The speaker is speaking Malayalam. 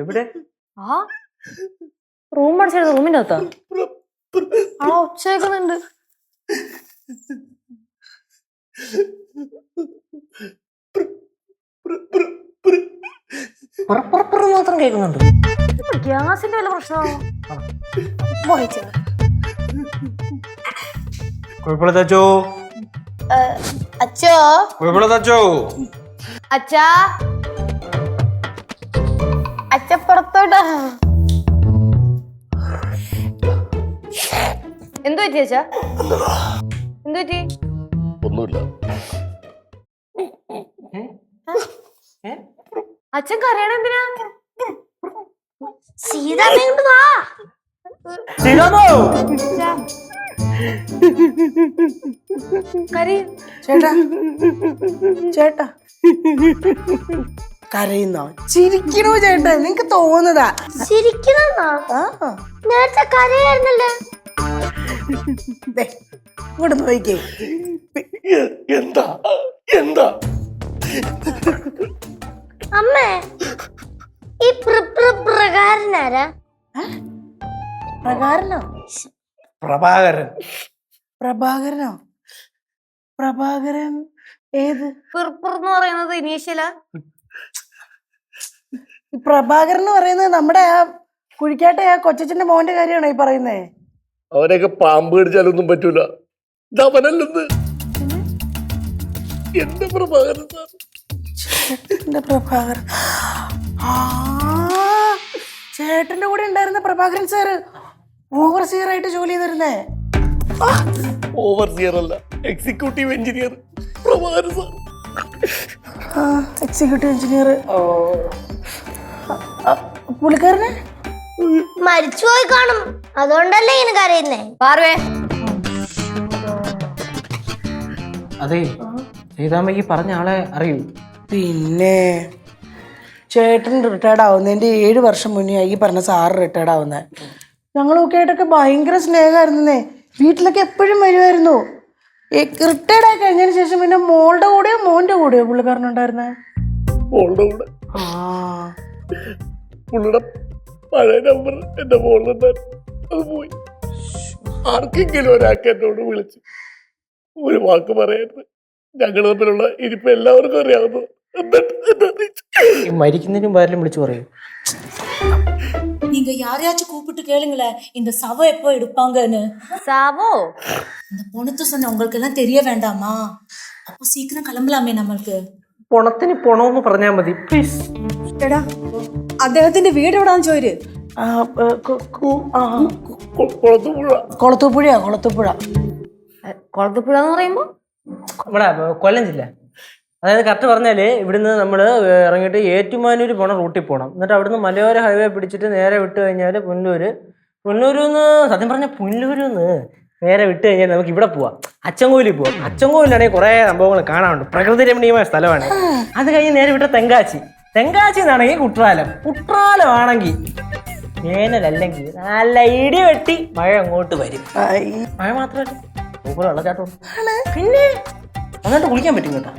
എവിടെ? ആ റൂം അടിച്ചെടുത്ത റൂമിന്റെ അകത്താ. ആ ഒച്ച കേൾക്കുന്നുണ്ട്. മാത്രം കേൾക്കുന്നുണ്ട്. ഗ്യാസിന്റെ വല്ല പ്രശ്നമാണോ? കുഴപ്പമില്ലാച്ചോ. അച്ഛോ കുഴപ്പമില്ലാച്ചോ. അച്ഛാ അച്ഛ പുറത്തോട്ടാ. എന്തു പറ്റി അച്ഛാ? എന്തു പറ്റി? ഒന്നുമില്ല. അച്ഛൻ കരയണ എന്തിനാ? ചേട്ടാ ചേട്ടാ കരയുന്നോ? ചിരിക്കണോ ചേട്ടാ? നിങ്ങക്ക് തോന്നുന്നതാ ചിരിക്കണോ? നേരത്തെ കരയായിരുന്നല്ലേ. ഇങ്ങോട്ട് നോക്കിക്കേ. എന്താ എന്താ അമ്മേ ഈ പ്രകാരനാരാ? പ്രകാരനോ? പ്രഭാകരൻ. പ്രഭാകരനോ? പ്രഭാകരൻ ഏത്? എന്ന് പറയുന്നത് ഇനീഷ്യലാ. പ്രഭാകരൻ എന്ന് പറയുന്നത് നമ്മുടെ ആ കുഴിക്കാട്ടെ ആ കൊച്ചച്ഛന്റെ മോന്റെ കാര്യമാണോ ഈ പറയുന്നേ? അവനെയൊക്കെ പാമ്പ് കടിച്ചാലൊന്നും പറ്റൂല. അവനല്ലെന്ന് എന്റെ പ്രഭാകരൻ സാർ. ചേട്ടന്റെ പ്രഭാകരൻ. ചേട്ടന്റെ കൂടെ ഉണ്ടായിരുന്ന പ്രഭാകരൻ സാറ് ഓവർസിയർ ആയിട്ട് ജോലി ചെയ്തിരുന്നേ. ഓവർസിയർ അല്ല, executive engineer Prabhakaran sir. Executive engineer. പുള്ളിക്കാരനെ മരിച്ചുപോയി കാണും, അതുകൊണ്ടല്ലേ ഇങ്ങനെ കരയുന്നേ. പാർവേ അതെ, സീതാമ്മയ്ക്ക് പറഞ്ഞ ആളെ അറിയൂ? പിന്നെ ചേട്ടൻ റിട്ടയർഡ് ആവുന്നതിന്റെ 7 വർഷം മുന്നേ ഈ പറഞ്ഞ സാറ് റിട്ടയർഡ് ആവുന്നത്. ഞങ്ങളൊക്കെ ആയിട്ടൊക്കെ ഭയങ്കര സ്നേഹമായിരുന്നേ. വീട്ടിലൊക്കെ എപ്പോഴും വരുമായിരുന്നു. റിട്ടയർഡ് ആയി കഴിഞ്ഞതിന് ശേഷം പിന്നെ മോളുടെ കൂടെയോ മോന്റെ കൂടെയോ പുള്ളിക്കാരനുണ്ടായിരുന്നേ? മോളുടെ കൂടെ. പുള്ളിയുടെ പഴയ നമ്പർ എന്റെ മോളിലുണ്ടായിരുന്നു, അത് പോയി. ആർക്കെങ്കിലും ഒരാൾക്ക് എന്നോട് വിളിച്ച് ഒരു വാക്ക് പറയരുത്. ഞങ്ങൾ തമ്മിലുള്ള ഇരിപ്പ് എല്ലാവർക്കും അറിയാവുന്നത്. മരിക്കുന്നതിനും വേറെ വിളിച്ചു പറയൂ. நீங்க யாரையாச்சும் கூப்பிட்டு கேளுங்களேன், இந்த சவம் எப்போ எடுப்பாங்கன்னு. സാവോ? இந்த பொணத்து சொன்ன உங்களுக்கு எல்லாம் தெரிய வேண்டாமா? அப்போ சீக்கிரம் கிளம்பலாமே நம்மளுக்கு. പൊണത്തിന് പൊണമെന്ന് പറഞ്ഞാൽ മതി പ്ലീസ്. എടാ, അദ്ദേഹത്തിന്റെ വീട് എവിടാന്ന് ചോര്. കൊളത്തൂപ്പുഴ. കൊളത്തൂപ്പുഴ കുളത്തുപുഴ എന്ന് പറയുമ്പോ നമ്മുടെ കൊല്ലം ജില്ല. അതായത് കറക്റ്റ് പറഞ്ഞാല് ഇവിടുന്ന് നമ്മൾ ഇറങ്ങിയിട്ട് ഏറ്റുമാനൂർ പോണ റൂട്ടിൽ പോകണം. എന്നിട്ട് അവിടുന്ന് മലയോര ഹൈവേ പിടിച്ചിട്ട് നേരെ വിട്ട് കഴിഞ്ഞാൽ പുല്ലൂരിന്ന് സത്യം പറഞ്ഞാൽ പുല്ലൂരിന്ന് നേരെ വിട്ട് കഴിഞ്ഞാൽ നമുക്ക് ഇവിടെ പോവാം, അച്ചൻകോവിലിൽ പോവാം. അച്ചൻകോവിലാണെങ്കിൽ കുറേ സംഭവങ്ങൾ കാണാനുണ്ട്, പ്രകൃതി രമണീയമായ സ്ഥലമാണ്. അത് കഴിഞ്ഞ് നേരെ വിട്ട തെങ്കാച്ചി എന്നാണെങ്കിൽ കുട്രാലമാണെങ്കിൽ വേനലല്ലെങ്കിൽ നല്ല ഇടി വെട്ടി മഴ അങ്ങോട്ട് വരും. മഴ മാത്രമല്ല വെള്ളച്ചാട്ടം പിന്നെ നന്നായിട്ട് കുളിക്കാൻ പറ്റും കേട്ടോ.